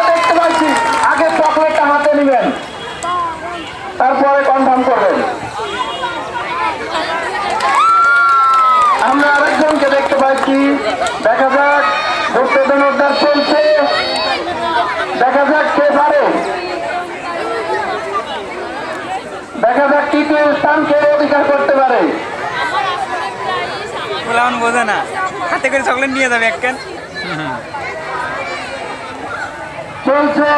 দেখতে পাচ্ছি, আগে চকলেটটা হাতে নেবেন, তারপরে কনফার্ম করবেন। আমরা আরেকজনকে দেখতে পাচ্ছি, দেখা যাক ভোটদান উদ্ধার চলছে, দেখা যাক কে পারে, দেখা যাক তৃতীয় স্থান কে অধিকার করতে পারে। বোঝে না, হাতে করে চকলেট নিয়ে যাবে এক ক্যান চলছে।